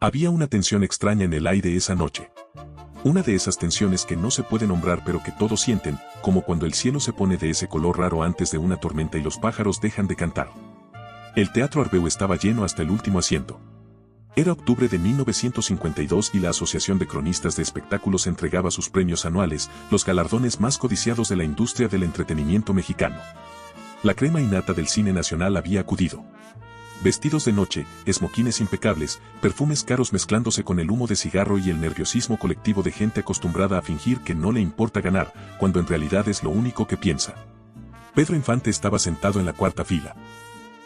Había una tensión extraña en el aire esa noche. Una de esas tensiones que no se puede nombrar pero que todos sienten, como cuando el cielo se pone de ese color raro antes de una tormenta y los pájaros dejan de cantar. El Teatro Arbeu estaba lleno hasta el último asiento. Era octubre de 1952 y la Asociación de Cronistas de Espectáculos entregaba sus premios anuales, los galardones más codiciados de la industria del entretenimiento mexicano. La crema innata del cine nacional había acudido. Vestidos de noche, esmoquines impecables, perfumes caros mezclándose con el humo de cigarro y el nerviosismo colectivo de gente acostumbrada a fingir que no le importa ganar, cuando en realidad es lo único que piensa. Pedro Infante estaba sentado en la cuarta fila.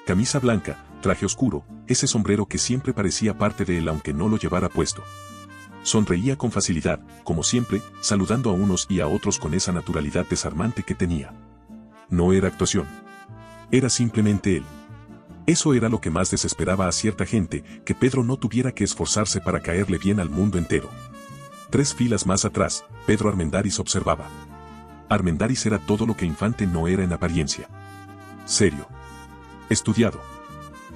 Camisa blanca, traje oscuro, ese sombrero que siempre parecía parte de él aunque no lo llevara puesto. Sonreía con facilidad, como siempre, saludando a unos y a otros con esa naturalidad desarmante que tenía. No era actuación. Era simplemente él. Eso era lo que más desesperaba a cierta gente, que Pedro no tuviera que esforzarse para caerle bien al mundo entero. 3 filas más atrás, Pedro Armendáriz observaba. Armendáriz era todo lo que Infante no era en apariencia. Serio. Estudiado.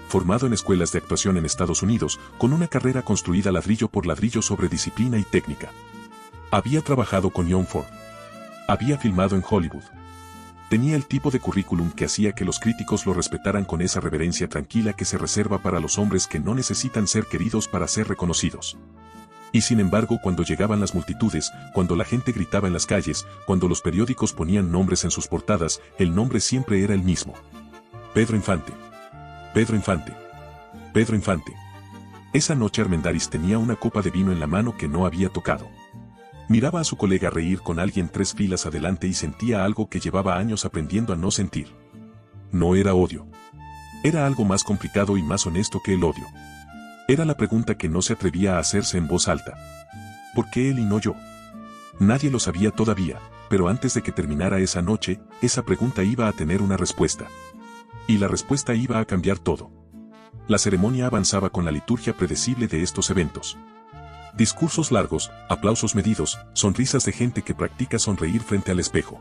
Formado en escuelas de actuación en Estados Unidos, con una carrera construida ladrillo por ladrillo sobre disciplina y técnica. Había trabajado con John Ford. Había filmado en Hollywood. Tenía el tipo de currículum que hacía que los críticos lo respetaran con esa reverencia tranquila que se reserva para los hombres que no necesitan ser queridos para ser reconocidos. Y sin embargo, cuando llegaban las multitudes, cuando la gente gritaba en las calles, cuando los periódicos ponían nombres en sus portadas, el nombre siempre era el mismo. Pedro Infante. Pedro Infante. Pedro Infante. Esa noche Armendáriz tenía una copa de vino en la mano que no había tocado. Miraba a su colega reír con alguien 3 filas adelante y sentía algo que llevaba años aprendiendo a no sentir. No era odio. Era algo más complicado y más honesto que el odio. Era la pregunta que no se atrevía a hacerse en voz alta. ¿Por qué él y no yo? Nadie lo sabía todavía, pero antes de que terminara esa noche, esa pregunta iba a tener una respuesta. Y la respuesta iba a cambiar todo. La ceremonia avanzaba con la liturgia predecible de estos eventos. Discursos largos, aplausos medidos, sonrisas de gente que practica sonreír frente al espejo.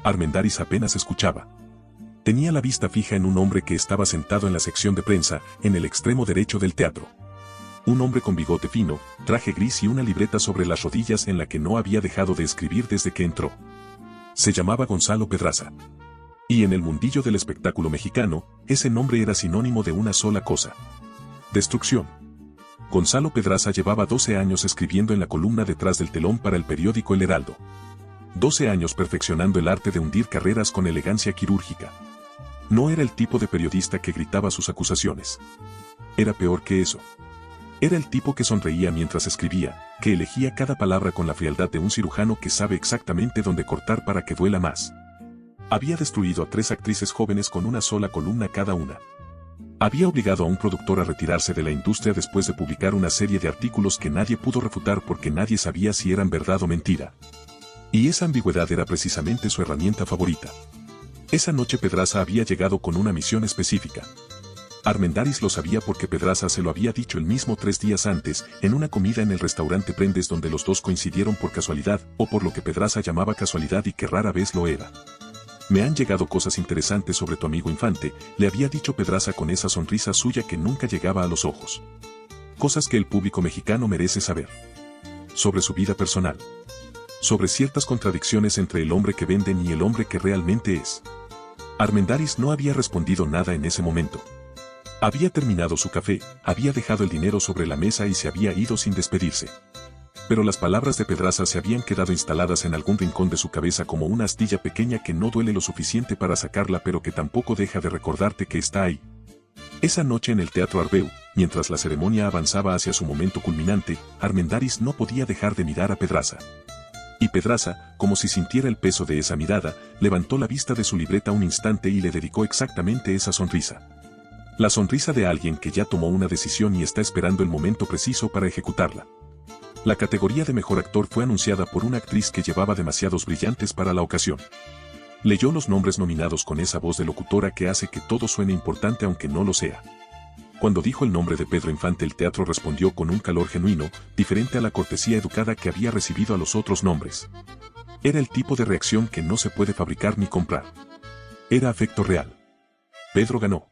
Armendáriz apenas escuchaba. Tenía la vista fija en un hombre que estaba sentado en la sección de prensa, en el extremo derecho del teatro. Un hombre con bigote fino, traje gris y una libreta sobre las rodillas en la que no había dejado de escribir desde que entró. Se llamaba Gonzalo Pedraza. Y en el mundillo del espectáculo mexicano, ese nombre era sinónimo de una sola cosa: destrucción. Gonzalo Pedraza llevaba 12 años escribiendo en la columna detrás del telón para el periódico El Heraldo. 12 años perfeccionando el arte de hundir carreras con elegancia quirúrgica. No era el tipo de periodista que gritaba sus acusaciones. Era peor que eso. Era el tipo que sonreía mientras escribía, que elegía cada palabra con la frialdad de un cirujano que sabe exactamente dónde cortar para que duela más. Había destruido a 3 actrices jóvenes con una sola columna cada una. Había obligado a un productor a retirarse de la industria después de publicar una serie de artículos que nadie pudo refutar porque nadie sabía si eran verdad o mentira. Y esa ambigüedad era precisamente su herramienta favorita. Esa noche Pedraza había llegado con una misión específica. Armendáriz lo sabía porque Pedraza se lo había dicho el mismo 3 días antes, en una comida en el restaurante Prendes donde los dos coincidieron por casualidad, o por lo que Pedraza llamaba casualidad y que rara vez lo era. Me han llegado cosas interesantes sobre tu amigo Infante, le había dicho Pedraza con esa sonrisa suya que nunca llegaba a los ojos. Cosas que el público mexicano merece saber. Sobre su vida personal. Sobre ciertas contradicciones entre el hombre que venden y el hombre que realmente es. Armendáriz no había respondido nada en ese momento. Había terminado su café, había dejado el dinero sobre la mesa y se había ido sin despedirse. Pero las palabras de Pedraza se habían quedado instaladas en algún rincón de su cabeza como una astilla pequeña que no duele lo suficiente para sacarla pero que tampoco deja de recordarte que está ahí. Esa noche en el Teatro Arbeu, mientras la ceremonia avanzaba hacia su momento culminante, Armendáriz no podía dejar de mirar a Pedraza. Y Pedraza, como si sintiera el peso de esa mirada, levantó la vista de su libreta un instante y le dedicó exactamente esa sonrisa. La sonrisa de alguien que ya tomó una decisión y está esperando el momento preciso para ejecutarla. La categoría de mejor actor fue anunciada por una actriz que llevaba demasiados brillantes para la ocasión. Leyó los nombres nominados con esa voz de locutora que hace que todo suene importante aunque no lo sea. Cuando dijo el nombre de Pedro Infante, el teatro respondió con un calor genuino, diferente a la cortesía educada que había recibido a los otros nombres. Era el tipo de reacción que no se puede fabricar ni comprar. Era afecto real. Pedro ganó.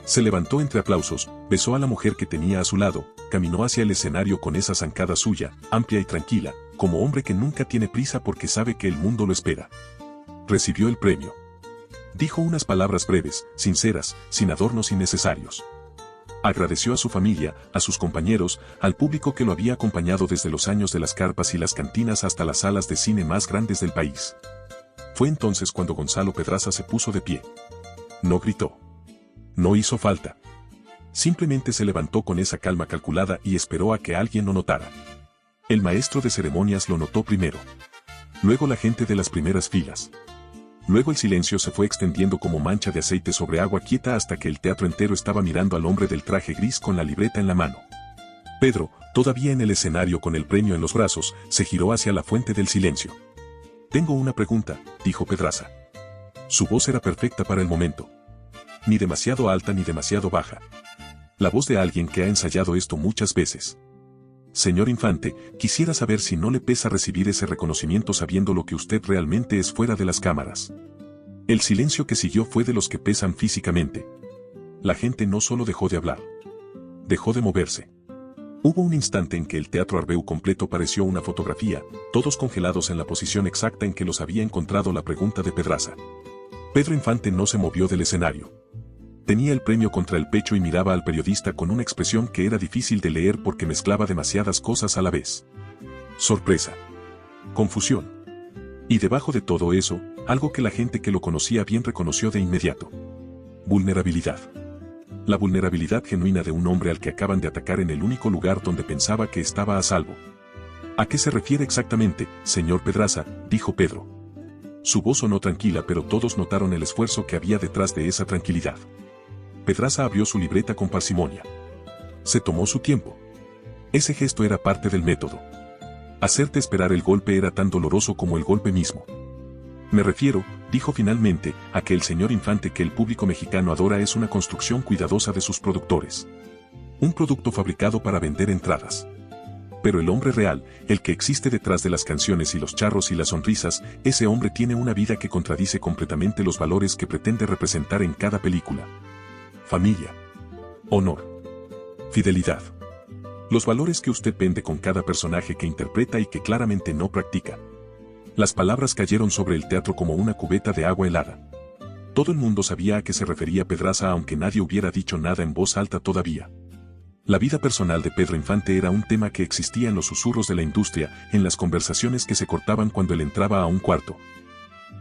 Se levantó entre aplausos, besó a la mujer que tenía a su lado, caminó hacia el escenario con esa zancada suya, amplia y tranquila, como hombre que nunca tiene prisa porque sabe que el mundo lo espera. Recibió el premio. Dijo unas palabras breves, sinceras, sin adornos innecesarios. Agradeció a su familia, a sus compañeros, al público que lo había acompañado desde los años de las carpas y las cantinas hasta las salas de cine más grandes del país. Fue entonces cuando Gonzalo Pedraza se puso de pie. No gritó. No hizo falta. Simplemente se levantó con esa calma calculada y esperó a que alguien lo notara. El maestro de ceremonias lo notó primero. Luego la gente de las primeras filas. Luego el silencio se fue extendiendo como mancha de aceite sobre agua quieta hasta que el teatro entero estaba mirando al hombre del traje gris con la libreta en la mano. Pedro, todavía en el escenario con el premio en los brazos, se giró hacia la fuente del silencio. «Tengo una pregunta», dijo Pedraza. Su voz era perfecta para el momento. Ni demasiado alta ni demasiado baja. La voz de alguien que ha ensayado esto muchas veces. «Señor Infante, quisiera saber si no le pesa recibir ese reconocimiento sabiendo lo que usted realmente es fuera de las cámaras». El silencio que siguió fue de los que pesan físicamente. La gente no solo dejó de hablar. Dejó de moverse. Hubo un instante en que el Teatro Arbeu completo pareció una fotografía, todos congelados en la posición exacta en que los había encontrado la pregunta de Pedraza. Pedro Infante no se movió del escenario. Tenía el premio contra el pecho y miraba al periodista con una expresión que era difícil de leer porque mezclaba demasiadas cosas a la vez. Sorpresa. Confusión. Y debajo de todo eso, algo que la gente que lo conocía bien reconoció de inmediato. Vulnerabilidad. La vulnerabilidad genuina de un hombre al que acaban de atacar en el único lugar donde pensaba que estaba a salvo. ¿A qué se refiere exactamente, señor Pedraza?, dijo Pedro. Su voz sonó tranquila, pero todos notaron el esfuerzo que había detrás de esa tranquilidad. Pedraza abrió su libreta con parsimonia. Se tomó su tiempo. Ese gesto era parte del método. Hacerte esperar el golpe era tan doloroso como el golpe mismo. Me refiero, dijo finalmente, a que el señor Infante que el público mexicano adora es una construcción cuidadosa de sus productores. Un producto fabricado para vender entradas. Pero el hombre real, el que existe detrás de las canciones y los charros y las sonrisas, ese hombre tiene una vida que contradice completamente los valores que pretende representar en cada película. Familia. Honor. Fidelidad. Los valores que usted vende con cada personaje que interpreta y que claramente no practica. Las palabras cayeron sobre el teatro como una cubeta de agua helada. Todo el mundo sabía a qué se refería Pedraza aunque nadie hubiera dicho nada en voz alta todavía. La vida personal de Pedro Infante era un tema que existía en los susurros de la industria, en las conversaciones que se cortaban cuando él entraba a un cuarto.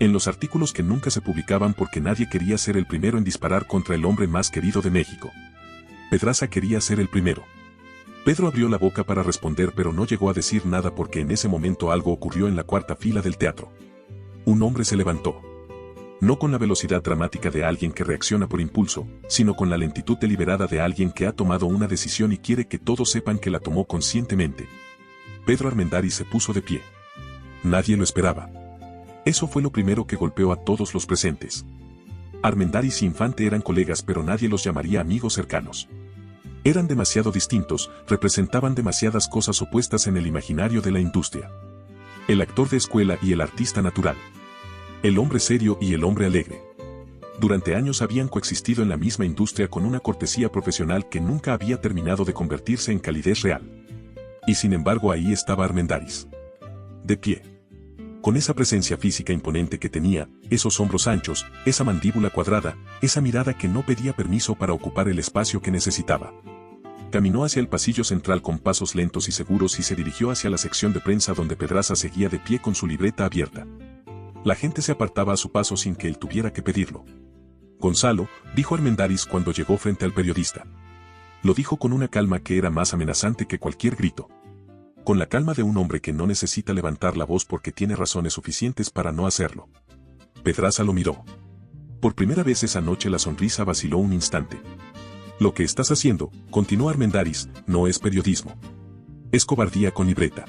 En los artículos que nunca se publicaban porque nadie quería ser el primero en disparar contra el hombre más querido de México. Pedraza quería ser el primero. Pedro abrió la boca para responder pero no llegó a decir nada porque en ese momento algo ocurrió en la cuarta fila del teatro. Un hombre se levantó. No con la velocidad dramática de alguien que reacciona por impulso, sino con la lentitud deliberada de alguien que ha tomado una decisión y quiere que todos sepan que la tomó conscientemente. Pedro Armendáriz se puso de pie. Nadie lo esperaba. Eso fue lo primero que golpeó a todos los presentes. Armendáriz y Infante eran colegas pero nadie los llamaría amigos cercanos. Eran demasiado distintos, representaban demasiadas cosas opuestas en el imaginario de la industria. El actor de escuela y el artista natural. El hombre serio y el hombre alegre. Durante años habían coexistido en la misma industria con una cortesía profesional que nunca había terminado de convertirse en calidez real. Y sin embargo ahí estaba Armendáriz. De pie. Con esa presencia física imponente que tenía, esos hombros anchos, esa mandíbula cuadrada, esa mirada que no pedía permiso para ocupar el espacio que necesitaba. Caminó hacia el pasillo central con pasos lentos y seguros y se dirigió hacia la sección de prensa donde Pedraza seguía de pie con su libreta abierta. La gente se apartaba a su paso sin que él tuviera que pedirlo. Gonzalo, dijo Armendáriz cuando llegó frente al periodista. Lo dijo con una calma que era más amenazante que cualquier grito. Con la calma de un hombre que no necesita levantar la voz porque tiene razones suficientes para no hacerlo. Pedraza lo miró. Por primera vez esa noche la sonrisa vaciló un instante. Lo que estás haciendo, continuó Armendáriz, no es periodismo. Es cobardía con libreta.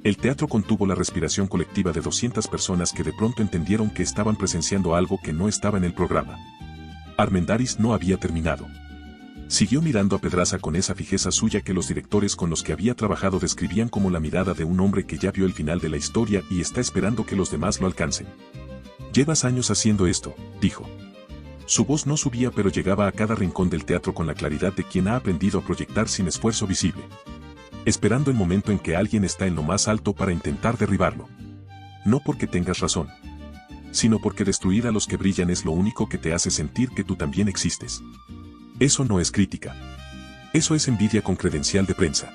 El teatro contuvo la respiración colectiva de 200 personas que de pronto entendieron que estaban presenciando algo que no estaba en el programa. Armendáriz no había terminado. Siguió mirando a Pedraza con esa fijeza suya que los directores con los que había trabajado describían como la mirada de un hombre que ya vio el final de la historia y está esperando que los demás lo alcancen. Llevas años haciendo esto, dijo. Su voz no subía pero llegaba a cada rincón del teatro con la claridad de quien ha aprendido a proyectar sin esfuerzo visible. Esperando el momento en que alguien está en lo más alto para intentar derribarlo. No porque tengas razón, sino porque destruir a los que brillan es lo único que te hace sentir que tú también existes. Eso no es crítica. Eso es envidia con credencial de prensa.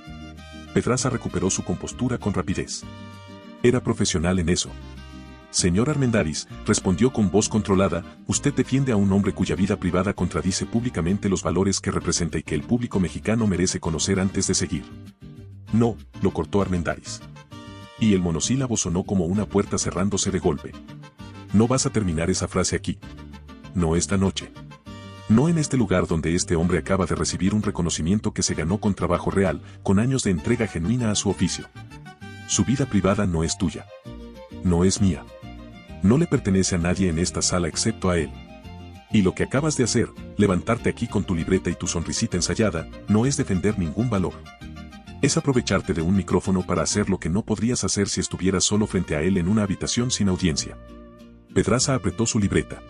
Pedraza recuperó su compostura con rapidez. Era profesional en eso. Señor Armendáriz, respondió con voz controlada, usted defiende a un hombre cuya vida privada contradice públicamente los valores que representa y que el público mexicano merece conocer antes de seguir. No, lo cortó Armendáriz. Y el monosílabo sonó como una puerta cerrándose de golpe. No vas a terminar esa frase aquí. No esta noche. No en este lugar donde este hombre acaba de recibir un reconocimiento que se ganó con trabajo real, con años de entrega genuina a su oficio. Su vida privada no es tuya. No es mía. No le pertenece a nadie en esta sala excepto a él. Y lo que acabas de hacer, levantarte aquí con tu libreta y tu sonrisita ensayada, no es defender ningún valor. Es aprovecharte de un micrófono para hacer lo que no podrías hacer si estuvieras solo frente a él en una habitación sin audiencia. Pedraza apretó su libreta.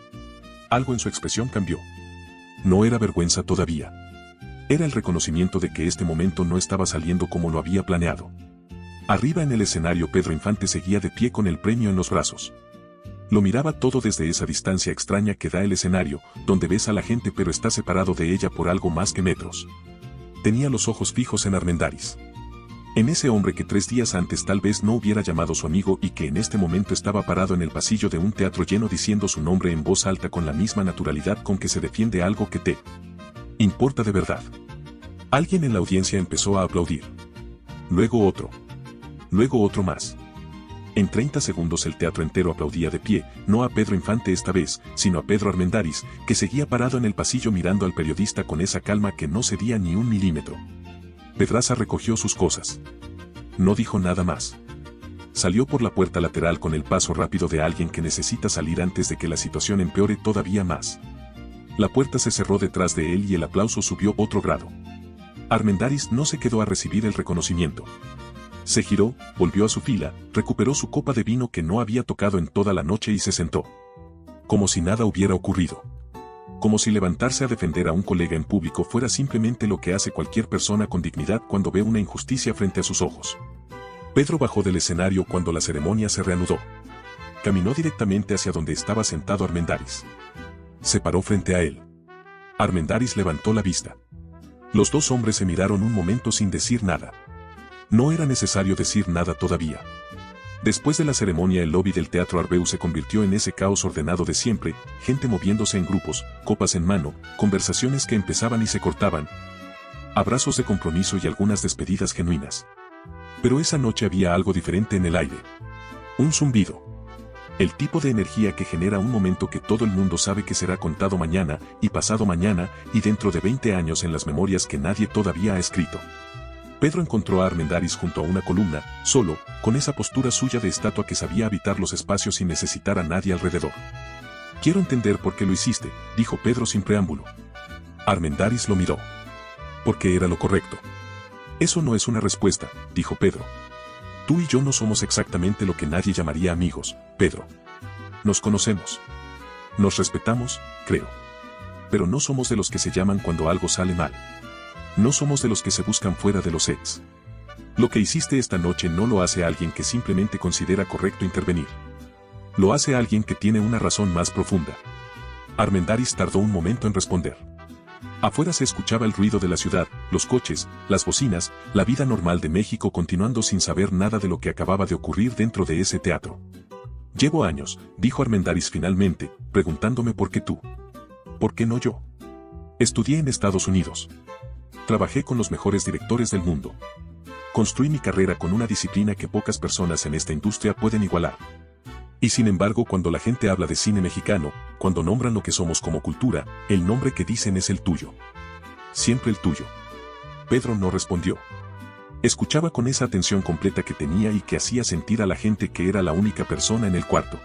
Algo en su expresión cambió. No era vergüenza todavía. Era el reconocimiento de que este momento no estaba saliendo como lo había planeado. Arriba en el escenario Pedro Infante seguía de pie con el premio en los brazos. Lo miraba todo desde esa distancia extraña que da el escenario, donde ves a la gente pero está separado de ella por algo más que metros. Tenía los ojos fijos en Armendáriz. En ese hombre que 3 días antes tal vez no hubiera llamado su amigo y que en este momento estaba parado en el pasillo de un teatro lleno diciendo su nombre en voz alta con la misma naturalidad con que se defiende algo que te importa de verdad. Alguien en la audiencia empezó a aplaudir. Luego otro. Luego otro más. En 30 segundos el teatro entero aplaudía de pie, no a Pedro Infante esta vez, sino a Pedro Armendáriz, que seguía parado en el pasillo mirando al periodista con esa calma que no cedía ni un milímetro. Pedraza recogió sus cosas. No dijo nada más. Salió por la puerta lateral con el paso rápido de alguien que necesita salir antes de que la situación empeore todavía más. La puerta se cerró detrás de él y el aplauso subió otro grado. Armendáriz no se quedó a recibir el reconocimiento. Se giró, volvió a su fila, recuperó su copa de vino que no había tocado en toda la noche y se sentó. Como si nada hubiera ocurrido. Como si levantarse a defender a un colega en público fuera simplemente lo que hace cualquier persona con dignidad cuando ve una injusticia frente a sus ojos. Pedro bajó del escenario cuando la ceremonia se reanudó. Caminó directamente hacia donde estaba sentado Armendáriz. Se paró frente a él. Armendáriz levantó la vista. Los dos hombres se miraron un momento sin decir nada. No era necesario decir nada todavía. Después de la ceremonia el lobby del Teatro Arbeu se convirtió en ese caos ordenado de siempre, gente moviéndose en grupos, copas en mano, conversaciones que empezaban y se cortaban, abrazos de compromiso y algunas despedidas genuinas. Pero esa noche había algo diferente en el aire. Un zumbido. El tipo de energía que genera un momento que todo el mundo sabe que será contado mañana, y pasado mañana, y dentro de 20 años en las memorias que nadie todavía ha escrito. Pedro encontró a Armendáriz junto a una columna, solo, con esa postura suya de estatua que sabía habitar los espacios sin necesitar a nadie alrededor. Quiero entender por qué lo hiciste, dijo Pedro sin preámbulo. Armendáriz lo miró. Porque era lo correcto. Eso no es una respuesta, dijo Pedro. Tú y yo no somos exactamente lo que nadie llamaría amigos, Pedro. Nos conocemos. Nos respetamos, creo. Pero no somos de los que se llaman cuando algo sale mal. No somos de los que se buscan fuera de los sets. Lo que hiciste esta noche no lo hace alguien que simplemente considera correcto intervenir. Lo hace alguien que tiene una razón más profunda. Armendáriz tardó un momento en responder. Afuera se escuchaba el ruido de la ciudad, los coches, las bocinas, la vida normal de México continuando sin saber nada de lo que acababa de ocurrir dentro de ese teatro. Llevo años, dijo Armendáriz finalmente, preguntándome por qué tú. ¿Por qué no yo? Estudié en Estados Unidos. Trabajé con los mejores directores del mundo. Construí mi carrera con una disciplina que pocas personas en esta industria pueden igualar. Y sin embargo, cuando la gente habla de cine mexicano, cuando nombran lo que somos como cultura, el nombre que dicen es el tuyo. Siempre el tuyo. Pedro no respondió. Escuchaba con esa atención completa que tenía y que hacía sentir a la gente que era la única persona en el cuarto.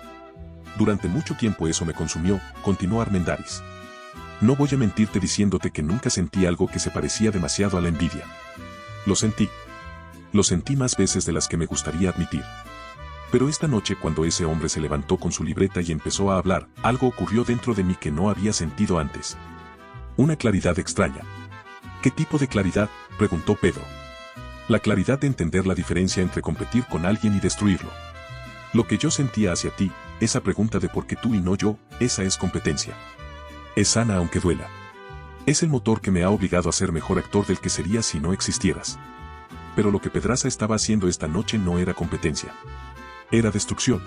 Durante mucho tiempo eso me consumió, continuó Armendáriz. No voy a mentirte diciéndote que nunca sentí algo que se parecía demasiado a la envidia. Lo sentí. Lo sentí más veces de las que me gustaría admitir. Pero esta noche cuando ese hombre se levantó con su libreta y empezó a hablar, algo ocurrió dentro de mí que no había sentido antes. Una claridad extraña. ¿Qué tipo de claridad?, preguntó Pedro. La claridad de entender la diferencia entre competir con alguien y destruirlo. Lo que yo sentía hacia ti, esa pregunta de por qué tú y no yo, esa es competencia. Es sana aunque duela. Es el motor que me ha obligado a ser mejor actor del que sería si no existieras. Pero lo que Pedraza estaba haciendo esta noche no era competencia. Era destrucción.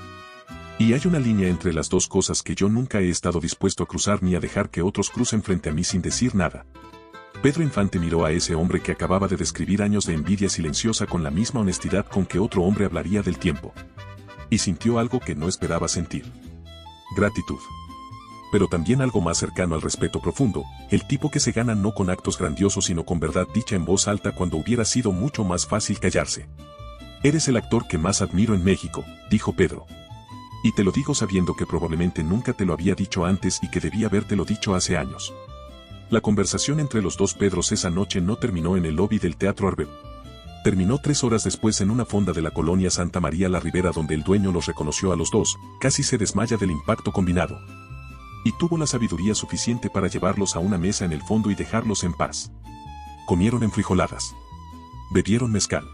Y hay una línea entre las dos cosas que yo nunca he estado dispuesto a cruzar ni a dejar que otros crucen frente a mí sin decir nada. Pedro Infante miró a ese hombre que acababa de describir años de envidia silenciosa con la misma honestidad con que otro hombre hablaría del tiempo. Y sintió algo que no esperaba sentir. Gratitud. Pero también algo más cercano al respeto profundo, el tipo que se gana no con actos grandiosos sino con verdad dicha en voz alta cuando hubiera sido mucho más fácil callarse. Eres el actor que más admiro en México, dijo Pedro. Y te lo digo sabiendo que probablemente nunca te lo había dicho antes y que debía habértelo dicho hace años. La conversación entre los dos Pedros esa noche no terminó en el lobby del Teatro Arbel. Terminó 3 horas después en una fonda de la colonia Santa María la Ribera donde el dueño los reconoció a los dos, casi se desmaya del impacto combinado. Y tuvo la sabiduría suficiente para llevarlos a una mesa en el fondo y dejarlos en paz. Comieron enfrijoladas. Bebieron mezcal.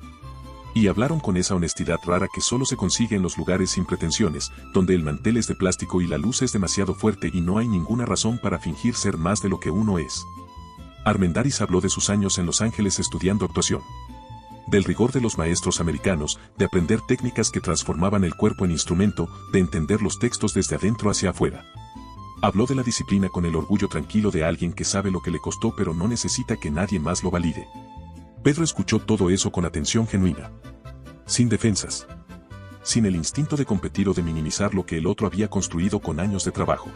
Y hablaron con esa honestidad rara que solo se consigue en los lugares sin pretensiones, donde el mantel es de plástico y la luz es demasiado fuerte y no hay ninguna razón para fingir ser más de lo que uno es. Armendáriz habló de sus años en Los Ángeles estudiando actuación. Del rigor de los maestros americanos, de aprender técnicas que transformaban el cuerpo en instrumento, de entender los textos desde adentro hacia afuera. Habló de la disciplina con el orgullo tranquilo de alguien que sabe lo que le costó pero no necesita que nadie más lo valide. Pedro escuchó todo eso con atención genuina. Sin defensas. Sin el instinto de competir o de minimizar lo que el otro había construido con años de trabajo.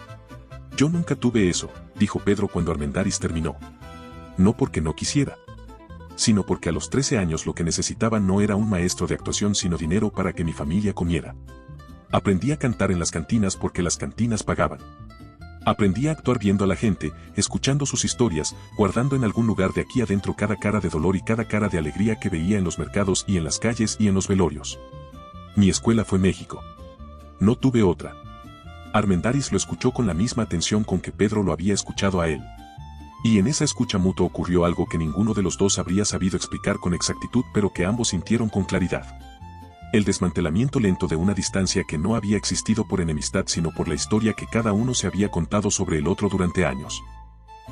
Yo nunca tuve eso, dijo Pedro cuando Armendáriz terminó. No porque no quisiera. Sino porque a los 13 años lo que necesitaba no era un maestro de actuación sino dinero para que mi familia comiera. Aprendí a cantar en las cantinas porque las cantinas pagaban. Aprendí a actuar viendo a la gente, escuchando sus historias, guardando en algún lugar de aquí adentro cada cara de dolor y cada cara de alegría que veía en los mercados y en las calles y en los velorios. Mi escuela fue México. No tuve otra. Armendáriz lo escuchó con la misma atención con que Pedro lo había escuchado a él. Y en esa escucha mutua ocurrió algo que ninguno de los dos habría sabido explicar con exactitud pero que ambos sintieron con claridad. El desmantelamiento lento de una distancia que no había existido por enemistad sino por la historia que cada uno se había contado sobre el otro durante años.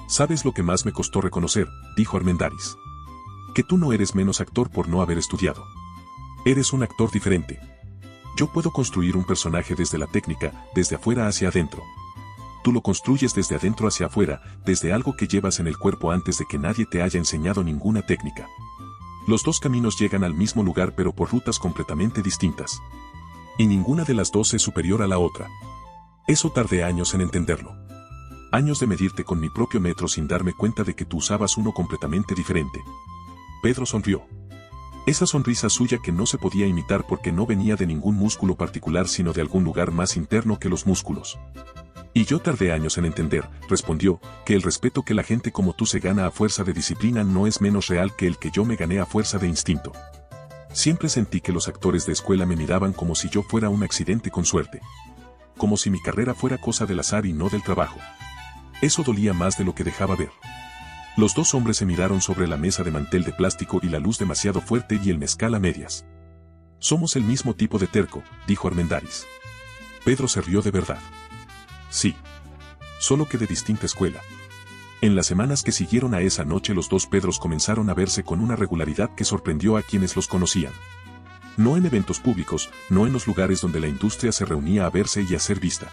¿Sabes lo que más me costó reconocer?, dijo Armendáriz. Que tú no eres menos actor por no haber estudiado. Eres un actor diferente. Yo puedo construir un personaje desde la técnica, desde afuera hacia adentro. Tú lo construyes desde adentro hacia afuera, desde algo que llevas en el cuerpo antes de que nadie te haya enseñado ninguna técnica. Los dos caminos llegan al mismo lugar pero por rutas completamente distintas. Y ninguna de las dos es superior a la otra. Eso tardé años en entenderlo. Años de medirte con mi propio metro sin darme cuenta de que tú usabas uno completamente diferente. Pedro sonrió. Esa sonrisa suya que no se podía imitar porque no venía de ningún músculo particular sino de algún lugar más interno que los músculos. Y yo tardé años en entender, respondió, que el respeto que la gente como tú se gana a fuerza de disciplina no es menos real que el que yo me gané a fuerza de instinto. Siempre sentí que los actores de escuela me miraban como si yo fuera un accidente con suerte. Como si mi carrera fuera cosa del azar y no del trabajo. Eso dolía más de lo que dejaba ver. Los dos hombres se miraron sobre la mesa de mantel de plástico y la luz demasiado fuerte y el mezcal a medias. Somos el mismo tipo de terco, dijo Armendáriz. Pedro se rió de verdad. Sí. Solo que de distinta escuela. En las semanas que siguieron a esa noche los dos Pedros comenzaron a verse con una regularidad que sorprendió a quienes los conocían. No en eventos públicos, no en los lugares donde la industria se reunía a verse y a ser vista.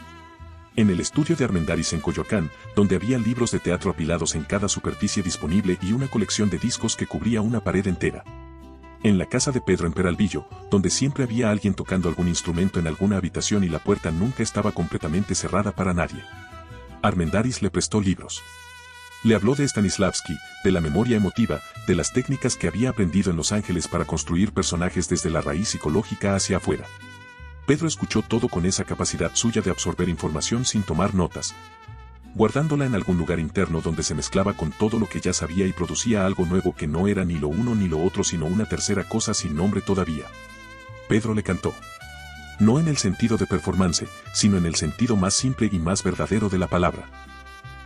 En el estudio de Armendáriz en Coyoacán, donde había libros de teatro apilados en cada superficie disponible y una colección de discos que cubría una pared entera. En la casa de Pedro en Peralvillo, donde siempre había alguien tocando algún instrumento en alguna habitación y la puerta nunca estaba completamente cerrada para nadie. Armendáriz le prestó libros. Le habló de Stanislavski, de la memoria emotiva, de las técnicas que había aprendido en Los Ángeles para construir personajes desde la raíz psicológica hacia afuera. Pedro escuchó todo con esa capacidad suya de absorber información sin tomar notas, guardándola en algún lugar interno donde se mezclaba con todo lo que ya sabía y producía algo nuevo que no era ni lo uno ni lo otro sino una tercera cosa sin nombre todavía. Pedro le cantó. No en el sentido de performance, sino en el sentido más simple y más verdadero de la palabra.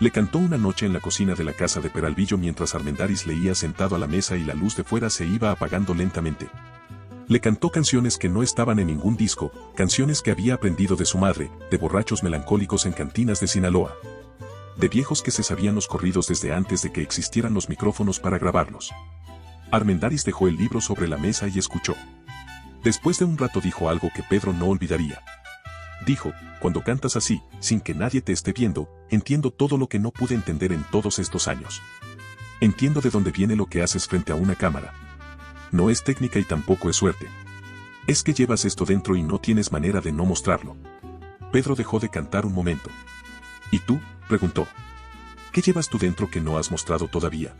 Le cantó una noche en la cocina de la casa de Peralvillo mientras Armendáriz leía sentado a la mesa y la luz de fuera se iba apagando lentamente. Le cantó canciones que no estaban en ningún disco, canciones que había aprendido de su madre, de borrachos melancólicos en cantinas de Sinaloa. De viejos que se sabían los corridos desde antes de que existieran los micrófonos para grabarlos. Armendáriz dejó el libro sobre la mesa y escuchó. Después de un rato dijo algo que Pedro no olvidaría. Dijo, cuando cantas así, sin que nadie te esté viendo, entiendo todo lo que no pude entender en todos estos años. Entiendo de dónde viene lo que haces frente a una cámara. No es técnica y tampoco es suerte. Es que llevas esto dentro y no tienes manera de no mostrarlo. Pedro dejó de cantar un momento. ¿Y tú?, preguntó. ¿Qué llevas tú dentro que no has mostrado todavía?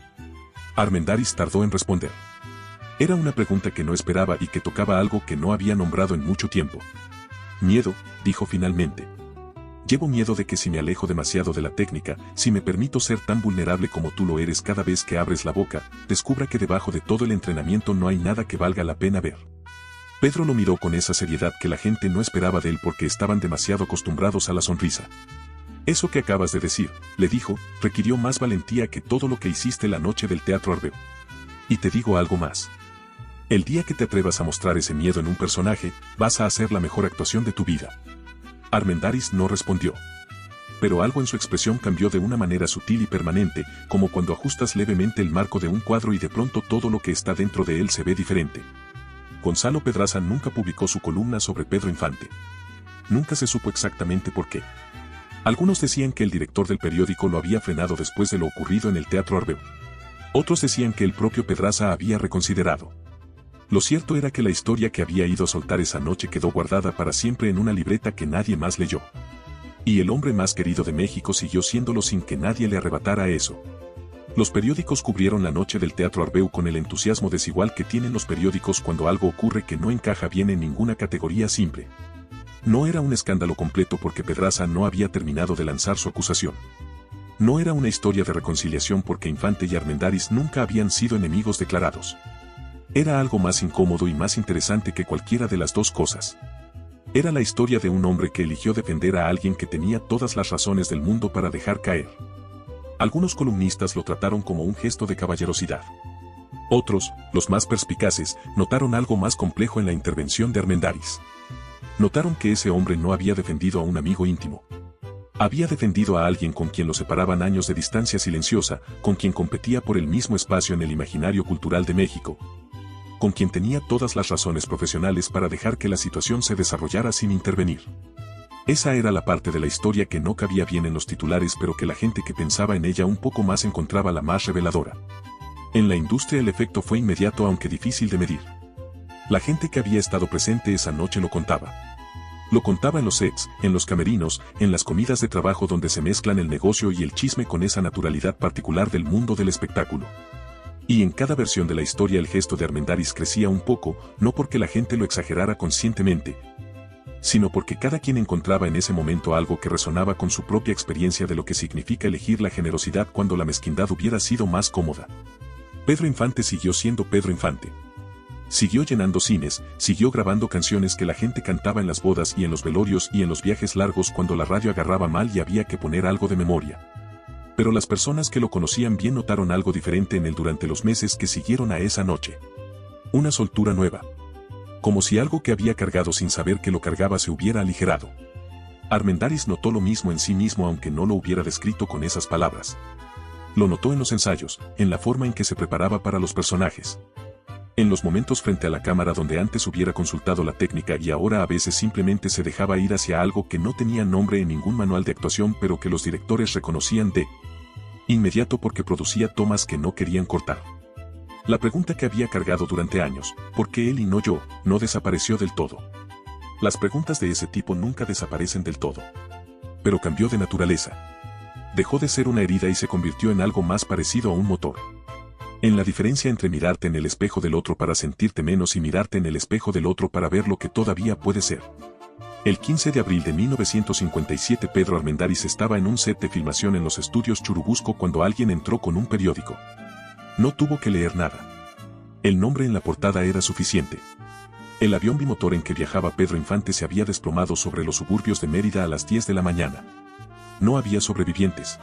Armendáriz tardó en responder. Era una pregunta que no esperaba y que tocaba algo que no había nombrado en mucho tiempo. Miedo, dijo finalmente. Llevo miedo de que si me alejo demasiado de la técnica, si me permito ser tan vulnerable como tú lo eres cada vez que abres la boca, descubra que debajo de todo el entrenamiento no hay nada que valga la pena ver. Pedro lo miró con esa seriedad que la gente no esperaba de él porque estaban demasiado acostumbrados a la sonrisa. Eso que acabas de decir, le dijo, requirió más valentía que todo lo que hiciste la noche del Teatro Arbeu. Y te digo algo más. El día que te atrevas a mostrar ese miedo en un personaje, vas a hacer la mejor actuación de tu vida. Armendáriz no respondió. Pero algo en su expresión cambió de una manera sutil y permanente, como cuando ajustas levemente el marco de un cuadro y de pronto todo lo que está dentro de él se ve diferente. Gonzalo Pedraza nunca publicó su columna sobre Pedro Infante. Nunca se supo exactamente por qué. Algunos decían que el director del periódico lo había frenado después de lo ocurrido en el Teatro Arbeu. Otros decían que el propio Pedraza había reconsiderado. Lo cierto era que la historia que había ido a soltar esa noche quedó guardada para siempre en una libreta que nadie más leyó. Y el hombre más querido de México siguió siéndolo sin que nadie le arrebatara eso. Los periódicos cubrieron la noche del Teatro Arbeu con el entusiasmo desigual que tienen los periódicos cuando algo ocurre que no encaja bien en ninguna categoría simple. No era un escándalo completo porque Pedraza no había terminado de lanzar su acusación. No era una historia de reconciliación porque Infante y Armendáriz nunca habían sido enemigos declarados. Era algo más incómodo y más interesante que cualquiera de las dos cosas. Era la historia de un hombre que eligió defender a alguien que tenía todas las razones del mundo para dejar caer. Algunos columnistas lo trataron como un gesto de caballerosidad. Otros, los más perspicaces, notaron algo más complejo en la intervención de Armendáriz. Notaron que ese hombre no había defendido a un amigo íntimo. Había defendido a alguien con quien lo separaban años de distancia silenciosa, con quien competía por el mismo espacio en el imaginario cultural de México, con quien tenía todas las razones profesionales para dejar que la situación se desarrollara sin intervenir. Esa era la parte de la historia que no cabía bien en los titulares pero que la gente que pensaba en ella un poco más encontraba la más reveladora. En la industria el efecto fue inmediato aunque difícil de medir. La gente que había estado presente esa noche lo contaba. Lo contaba en los sets, en los camerinos, en las comidas de trabajo donde se mezclan el negocio y el chisme con esa naturalidad particular del mundo del espectáculo. Y en cada versión de la historia el gesto de Armendáriz crecía un poco, no porque la gente lo exagerara conscientemente, sino porque cada quien encontraba en ese momento algo que resonaba con su propia experiencia de lo que significa elegir la generosidad cuando la mezquindad hubiera sido más cómoda. Pedro Infante siguió siendo Pedro Infante. Siguió llenando cines, siguió grabando canciones que la gente cantaba en las bodas y en los velorios y en los viajes largos cuando la radio agarraba mal y había que poner algo de memoria. Pero las personas que lo conocían bien notaron algo diferente en él durante los meses que siguieron a esa noche. Una soltura nueva. Como si algo que había cargado sin saber que lo cargaba se hubiera aligerado. Armendáriz notó lo mismo en sí mismo aunque no lo hubiera descrito con esas palabras. Lo notó en los ensayos, en la forma en que se preparaba para los personajes. En los momentos frente a la cámara donde antes hubiera consultado la técnica y ahora a veces simplemente se dejaba ir hacia algo que no tenía nombre en ningún manual de actuación pero que los directores reconocían de inmediato porque producía tomas que no querían cortar. La pregunta que había cargado durante años, ¿por qué él y no yo?, no desapareció del todo. Las preguntas de ese tipo nunca desaparecen del todo. Pero cambió de naturaleza. Dejó de ser una herida y se convirtió en algo más parecido a un motor. En la diferencia entre mirarte en el espejo del otro para sentirte menos y mirarte en el espejo del otro para ver lo que todavía puede ser. El 15 de abril de 1957 Pedro Armendáriz estaba en un set de filmación en los estudios Churubusco cuando alguien entró con un periódico. No tuvo que leer nada. El nombre en la portada era suficiente. El avión bimotor en que viajaba Pedro Infante se había desplomado sobre los suburbios de Mérida a las 10 de la mañana. No había sobrevivientes.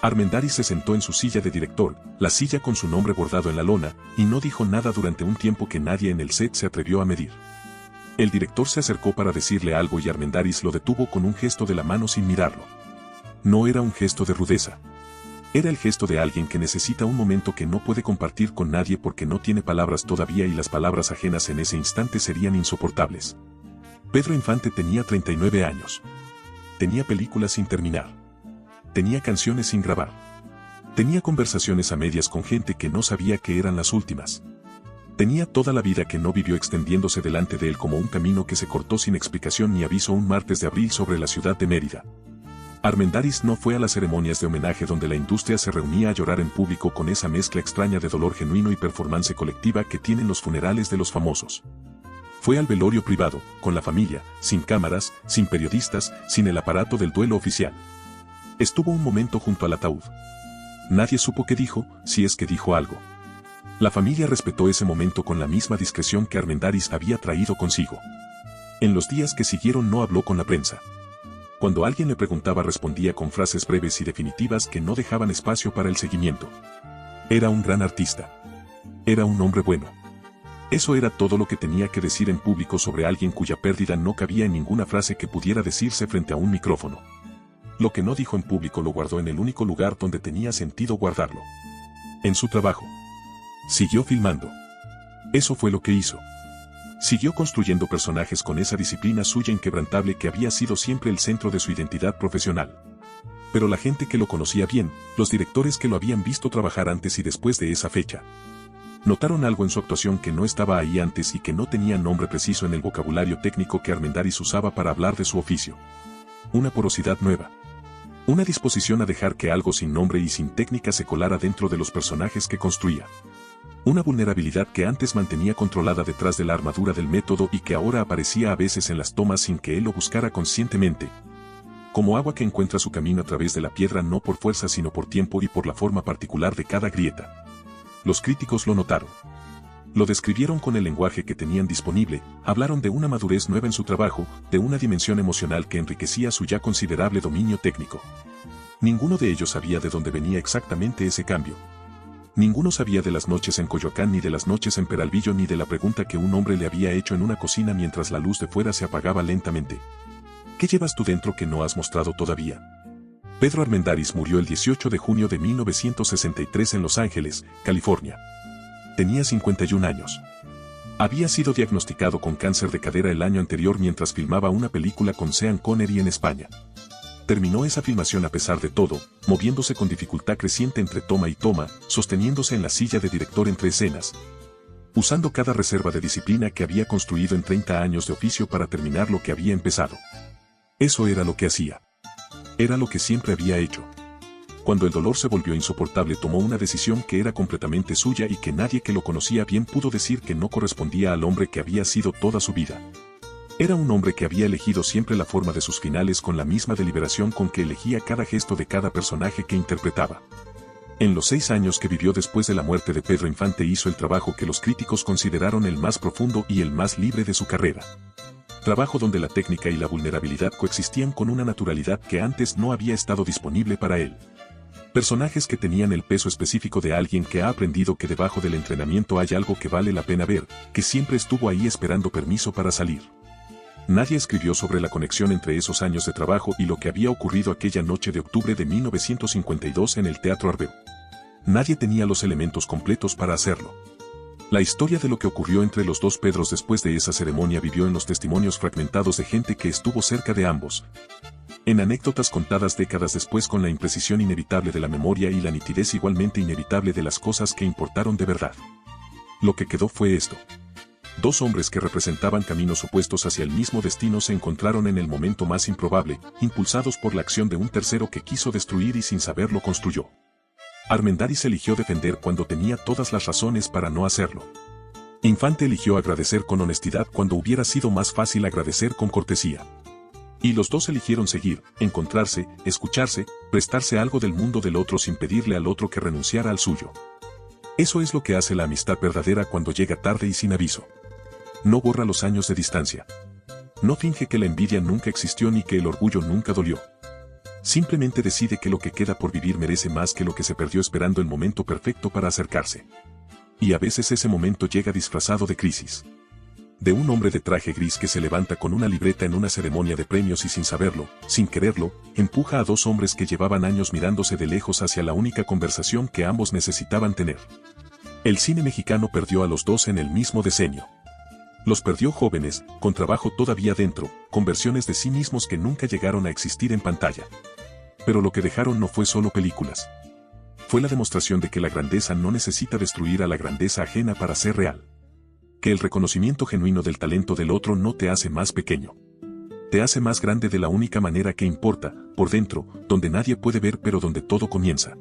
Armendáriz se sentó en su silla de director, la silla con su nombre bordado en la lona, y no dijo nada durante un tiempo que nadie en el set se atrevió a medir. El director se acercó para decirle algo y Armendáriz lo detuvo con un gesto de la mano sin mirarlo. No era un gesto de rudeza. Era el gesto de alguien que necesita un momento que no puede compartir con nadie porque no tiene palabras todavía y las palabras ajenas en ese instante serían insoportables. Pedro Infante tenía 39 años. Tenía películas sin terminar. Tenía canciones sin grabar. Tenía conversaciones a medias con gente que no sabía que eran las últimas. Tenía toda la vida que no vivió extendiéndose delante de él como un camino que se cortó sin explicación ni aviso un martes de abril sobre la ciudad de Mérida. Armendáriz no fue a las ceremonias de homenaje donde la industria se reunía a llorar en público con esa mezcla extraña de dolor genuino y performance colectiva que tienen los funerales de los famosos. Fue al velorio privado, con la familia, sin cámaras, sin periodistas, sin el aparato del duelo oficial. Estuvo un momento junto al ataúd. Nadie supo qué dijo, si es que dijo algo. La familia respetó ese momento con la misma discreción que Armendáriz había traído consigo. En los días que siguieron no habló con la prensa. Cuando alguien le preguntaba respondía con frases breves y definitivas que no dejaban espacio para el seguimiento. Era un gran artista. Era un hombre bueno. Eso era todo lo que tenía que decir en público sobre alguien cuya pérdida no cabía en ninguna frase que pudiera decirse frente a un micrófono. Lo que no dijo en público lo guardó en el único lugar donde tenía sentido guardarlo. En su trabajo. Siguió filmando. Eso fue lo que hizo. Siguió construyendo personajes con esa disciplina suya inquebrantable que había sido siempre el centro de su identidad profesional. Pero la gente que lo conocía bien, los directores que lo habían visto trabajar antes y después de esa fecha, notaron algo en su actuación que no estaba ahí antes y que no tenía nombre preciso en el vocabulario técnico que Armendáriz usaba para hablar de su oficio. Una porosidad nueva. Una disposición a dejar que algo sin nombre y sin técnica se colara dentro de los personajes que construía. Una vulnerabilidad que antes mantenía controlada detrás de la armadura del método y que ahora aparecía a veces en las tomas sin que él lo buscara conscientemente. Como agua que encuentra su camino a través de la piedra no por fuerza sino por tiempo y por la forma particular de cada grieta. Los críticos lo notaron. Lo describieron con el lenguaje que tenían disponible, hablaron de una madurez nueva en su trabajo, de una dimensión emocional que enriquecía su ya considerable dominio técnico. Ninguno de ellos sabía de dónde venía exactamente ese cambio. Ninguno sabía de las noches en Coyoacán ni de las noches en Peralvillo ni de la pregunta que un hombre le había hecho en una cocina mientras la luz de fuera se apagaba lentamente. ¿Qué llevas tú dentro que no has mostrado todavía? Pedro Armendáriz murió el 18 de junio de 1963 en Los Ángeles, California. Tenía 51 años. Había sido diagnosticado con cáncer de cadera el año anterior mientras filmaba una película con Sean Connery en España. Terminó esa filmación a pesar de todo, moviéndose con dificultad creciente entre toma y toma, sosteniéndose en la silla de director entre escenas, usando cada reserva de disciplina que había construido en 30 años de oficio para terminar lo que había empezado. Eso era lo que hacía. Era lo que siempre había hecho. Cuando el dolor se volvió insoportable tomó una decisión que era completamente suya y que nadie que lo conocía bien pudo decir que no correspondía al hombre que había sido toda su vida. Era un hombre que había elegido siempre la forma de sus finales con la misma deliberación con que elegía cada gesto de cada personaje que interpretaba. En los 6 años que vivió después de la muerte de Pedro Infante hizo el trabajo que los críticos consideraron el más profundo y el más libre de su carrera. Trabajo donde la técnica y la vulnerabilidad coexistían con una naturalidad que antes no había estado disponible para él. Personajes que tenían el peso específico de alguien que ha aprendido que debajo del entrenamiento hay algo que vale la pena ver, que siempre estuvo ahí esperando permiso para salir. Nadie escribió sobre la conexión entre esos años de trabajo y lo que había ocurrido aquella noche de octubre de 1952 en el Teatro Arbeu. Nadie tenía los elementos completos para hacerlo. La historia de lo que ocurrió entre los dos Pedros después de esa ceremonia vivió en los testimonios fragmentados de gente que estuvo cerca de ambos. En anécdotas contadas décadas después con la imprecisión inevitable de la memoria y la nitidez igualmente inevitable de las cosas que importaron de verdad. Lo que quedó fue esto. Dos hombres que representaban caminos opuestos hacia el mismo destino se encontraron en el momento más improbable, impulsados por la acción de un tercero que quiso destruir y sin saberlo construyó. Armendáriz eligió defender cuando tenía todas las razones para no hacerlo. Infante eligió agradecer con honestidad cuando hubiera sido más fácil agradecer con cortesía. Y los dos eligieron seguir, encontrarse, escucharse, prestarse algo del mundo del otro sin pedirle al otro que renunciara al suyo. Eso es lo que hace la amistad verdadera cuando llega tarde y sin aviso. No borra los años de distancia. No finge que la envidia nunca existió ni que el orgullo nunca dolió. Simplemente decide que lo que queda por vivir merece más que lo que se perdió esperando el momento perfecto para acercarse. Y a veces ese momento llega disfrazado de crisis. De un hombre de traje gris que se levanta con una libreta en una ceremonia de premios y sin saberlo, sin quererlo, empuja a dos hombres que llevaban años mirándose de lejos hacia la única conversación que ambos necesitaban tener. El cine mexicano perdió a los dos en el mismo decenio. Los perdió jóvenes, con trabajo todavía dentro, con versiones de sí mismos que nunca llegaron a existir en pantalla. Pero lo que dejaron no fue solo películas. Fue la demostración de que la grandeza no necesita destruir a la grandeza ajena para ser real. Que el reconocimiento genuino del talento del otro no te hace más pequeño. Te hace más grande de la única manera que importa, por dentro, donde nadie puede ver pero donde todo comienza.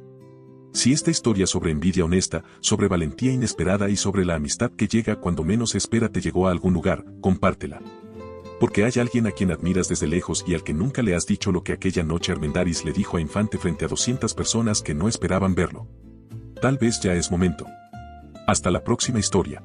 Si esta historia sobre envidia honesta, sobre valentía inesperada y sobre la amistad que llega cuando menos se espera te llegó a algún lugar, compártela. Porque hay alguien a quien admiras desde lejos y al que nunca le has dicho lo que aquella noche Armendáriz le dijo a Infante frente a 200 personas que no esperaban verlo. Tal vez ya es momento. Hasta la próxima historia.